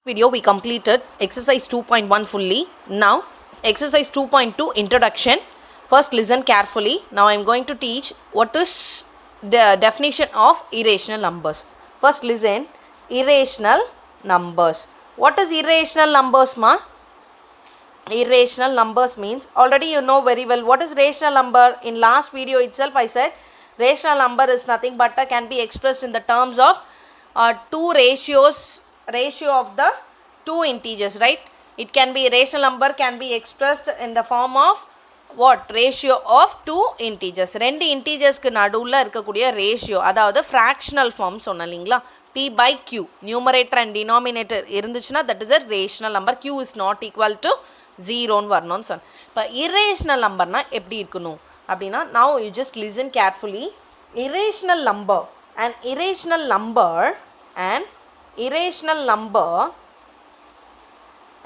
Video we completed exercise 2.1 fully. Now exercise 2.2 introduction. First listen carefully. Now I am going to teach what is the definition of irrational numbers. First listen. Irrational numbers. What is irrational numbers, ma? Irrational numbers means already you know very well what is rational number. In last video itself I said rational number is nothing but can be expressed in the terms of two ratio of the two integers, right? It can be rational number can be expressed in the form of what? Ratio of two integers. ரெண்டு இன்டீஜர்ஸ்க்கு நடுவில் இருக்கக்கூடிய ratio, அதாவது fractional form சொன்னீங்களா, p by q, numerator and denominator இருந்துச்சுன்னா that is a rational number. q is not equal to ஜீரோன்னு வரணும்னு சொன்னேன். இப்போ இரேஷனல் நம்பர்னா எப்படி இருக்கணும் அப்படின்னா, now you just listen carefully. Irrational number, an irrational number, an irrational number,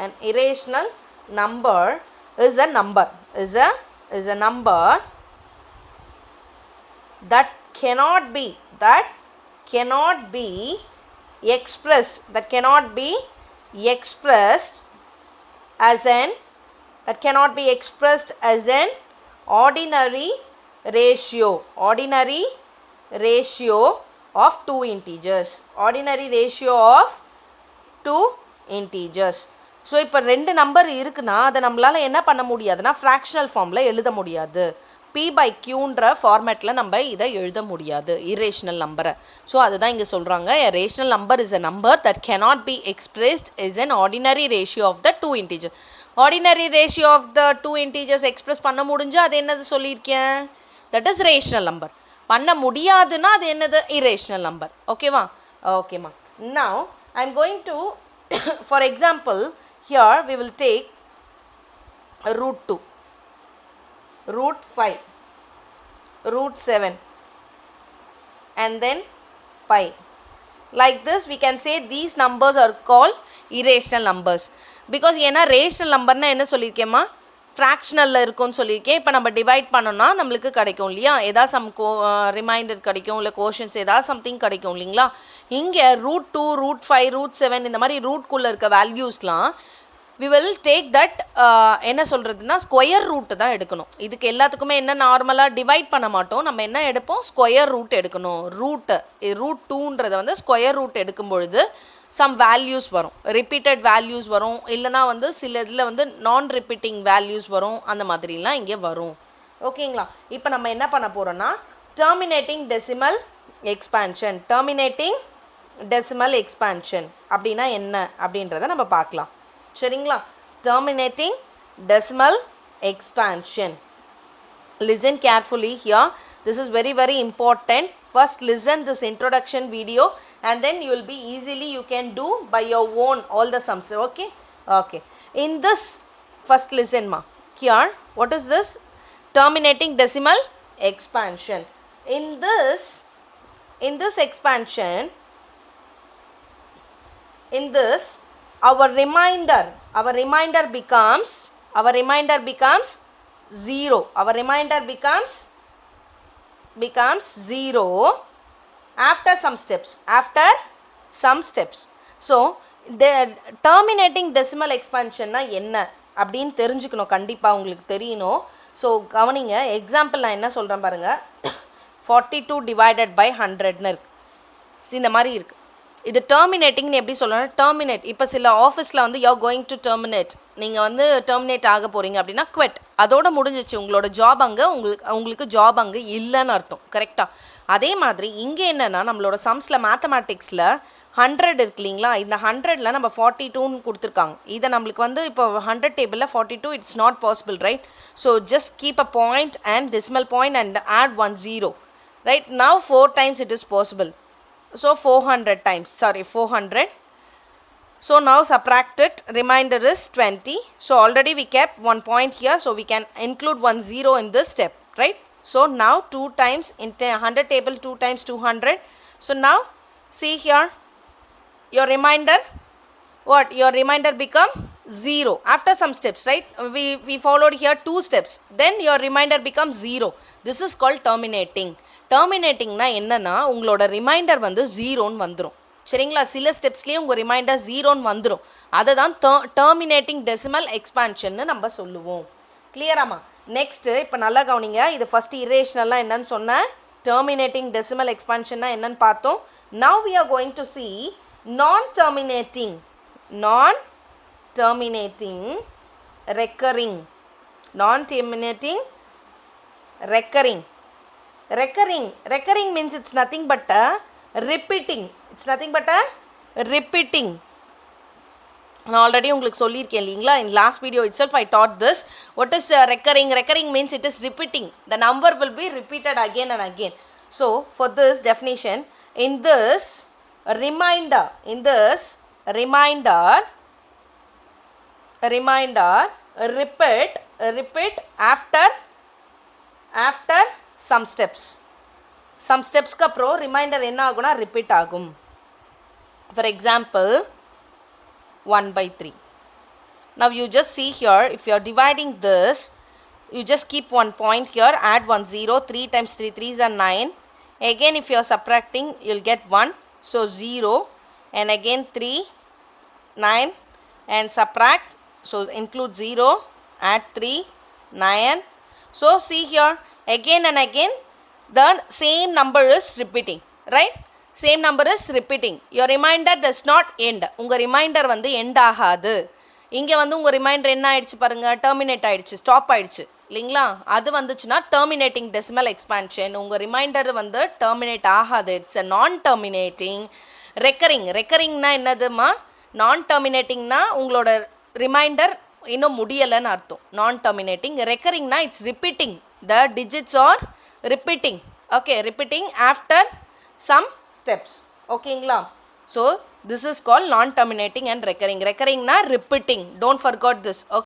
an irrational number is a number, is a number that cannot be expressed, that cannot be expressed as an ordinary ratio of two integers, ordinary ratio of two integers. So இப்போ ரெண்டு number இருக்குன்னா அதை நம்மளால் என்ன பண்ண முடியாதுன்னா fractional ஃபார்மில் எழுத முடியாது. p by qன்ற ஃபார்மேட்டில் நம்ம இதை எழுத முடியாது இரேஷனல் நம்பரை. ஸோ அதுதான் இங்கே சொல்கிறாங்க, a rational number is a number that cannot be expressed as an ordinary ratio of the two integers. Ordinary ratio of the two integers express பண்ண முடிஞ்சு அது என்னது சொல்லியிருக்கேன், தட் இஸ் ரேஷனல் நம்பர். பண்ண முடியாதுன்னா அது என்னது, இரேஷனல் நம்பர். ஓகேவா? ஓகேம்மா. now I am going to for example here we will take root 2, root 5, root 7 and then pi. Like this we can say these numbers are called irrational numbers because ஏன்னா rational நம்பர்னா என்ன சொல்லியிருக்கேம்மா, ஃப்ராக்ஷனலில் இருக்கும்னு சொல்லியிருக்கேன். இப்போ நம்ம divide பண்ணோன்னா நம்மளுக்கு கிடைக்கும் இல்லையா, ஏதாவது சம் ரிமைண்டர் கிடைக்கும், இல்லை கோஷன்ஸ் ஏதாவது சம்திங் கிடைக்கும் இல்லைங்களா. இங்கே ரூட் 2, ரூட் 5, ரூட் 7 இந்த மாதிரி ரூட்குள்ளே இருக்க வேல்யூஸ்லாம் we will take that என்ன சொல்கிறதுனா ஸ்கொயர் ரூட்டு தான் எடுக்கணும். இதுக்கு எல்லாத்துக்குமே என்ன நார்மலாக டிவைட் பண்ண மாட்டோம், நம்ம என்ன எடுப்போம், ஸ்கொயர் ரூட் எடுக்கணும். ரூட் 2ன்றதை வந்து ஸ்கொயர் ரூட் எடுக்கும் பொழுது சம் வேல்யூஸ் வரும், ரிப்பீட்டட் வேல்யூஸ் வரும், இல்லைனா வந்து சில இதில் வந்து நான் ரிப்பீட்டிங் வேல்யூஸ் வரும், அந்த மாதிரிலாம் இங்கே வரும். ஓகேங்களா? இப்போ நம்ம என்ன பண்ண போகிறோன்னா terminating decimal expansion. Terminating decimal expansion அப்படின்னா என்ன அப்படின்றத நம்ம பார்க்கலாம். சரிங்களா? Terminating decimal expansion. Listen carefully here. This is very very important. First listen this introduction video and then you will be easily you can do by your own all the sums. Okay? Okay. In this first listen ma. Here what is this? Terminating decimal expansion. In this expansion, in this our remainder becomes 0. Our remainder becomes 0 after some steps. So the terminating decimal expansion na enna அப்படினு தெரிஞ்சுக்கணும், கண்டிப்பாக உங்களுக்கு தெரியணும். So கவனிங்க, example நான் என்ன சொல்கிறேன் பாருங்கள். 42 டிவைடட் பை 100ன்னு இருக்குது, இந்த மாதிரி இருக்குது. இது டெர்மினேட்டிங்னு எப்படி சொல்லணும், டெர்மினேட். இப்போ சில ஆஃபீஸில் வந்து யூ கோயிங் டு டெர்மினேட், நீங்கள் வந்து டெர்மினேட் ஆக போகிறீங்க அப்படின்னா குவிட், அதோட முடிஞ்சிச்சு உங்களோட ஜாப். அங்கே உங்களுக்கு ஜாப் அங்கே இல்லைன்னு அர்த்தம். கரெக்டாக? அதே மாதிரி இங்கே என்னென்னா நம்மளோட சம்ஸில் மேத்தமேட்டிக்ஸில் 100 இருக்கு இல்லைங்களா, இந்த 100ல் நம்ம 42ன்னு கொடுத்துருக்காங்க. இதை நம்மளுக்கு வந்து இப்போ 100 டேபிளில் 42 it's not possible, right? So just keep a point and decimal point and add 1 0, right? Now 4 times it is possible. So 400 times, sorry 400. So now subtract it, remainder is 20. So already we kept 1 point here, so we can include 1 0 in this step, right? So now 2 times in 100 table, 2 times 200. So now see here your remainder, what? Your remainder become 0 after some steps, right? We followed here 2 steps, then your remainder becomes 0. This is called terminating. டெர்மினேட்டிங்னா என்னென்னா உங்களோட reminder வந்து 0ன்னு வந்துடும். சரிங்களா? சில ஸ்டெப்ஸ்லேயே உங்கள் reminder 0ன்னு வந்துடும். அதை தான் டெர்மினேட்டிங் டெசிமல் எக்ஸ்பான்ஷன்னு நம்ம சொல்லுவோம். கிளியராமா? நெக்ஸ்ட்டு இப்போ நல்லா கவனிங்க. இது ஃபஸ்ட்டு இரேஷனல்லாம் என்னன்னு சொன்னேன், டெர்மினேட்டிங் டெசிமல் எக்ஸ்பான்ஷன்னா என்னன்னு பார்த்தோம். Now we are going to see non-terminating recurring. Non-terminating recurring. Recurring means it's nothing but a repeating. It's nothing but a repeating. நான் ஆல்ரெடி உங்களுக்கு சொல்லியிருக்கேன் இல்லைங்களா, in last video itself I taught this. What is recurring? Recurring means it is repeating. The number will be repeated again and again. So for this definition, in this reminder repeat after some steps. Some steps க்கு அப்புறம் reminder என்ன ஆகும்னா repeat ஆகும். For example 1/3. Now you just see here, if you are dividing this, you just keep one point here, add 1 0, 3 times 3 3s are 9. Again if you are subtracting, you'll get 1, so 0, and again 3 9 and subtract, so include 0, add 3 9. So see here, again and again the same number is repeating, right? Same number is repeating. Your reminder does not end. உங்கள் remainder வந்து end ஆகாது. இங்கே வந்து உங்கள் reminder என்ன ஆயிடுச்சு பாருங்கள், terminate ஆகிடுச்சு, ஸ்டாப் ஆகிடுச்சு இல்லைங்களா? அது வந்துச்சுன்னா டெர்மினேட்டிங் டெசிமல் எக்ஸ்பான்ஷன். உங்கள் ரிமைண்டர் வந்து டெர்மினேட் ஆகாது. It's a non terminating. ரெக்கரிங்னா என்னதுமா? நான் டெர்மினேட்டிங்னா உங்களோட ரிமைண்டர் இன்னும் முடியலைன்னு அர்த்தம். Non terminating. ரெக்கரிங்னா it's repeating. The digits are repeating. Okay, repeating after some steps. ஓகேங்களா? So this is called non-terminating and recurring. Recurring na repeating. Don't forget this. Okay.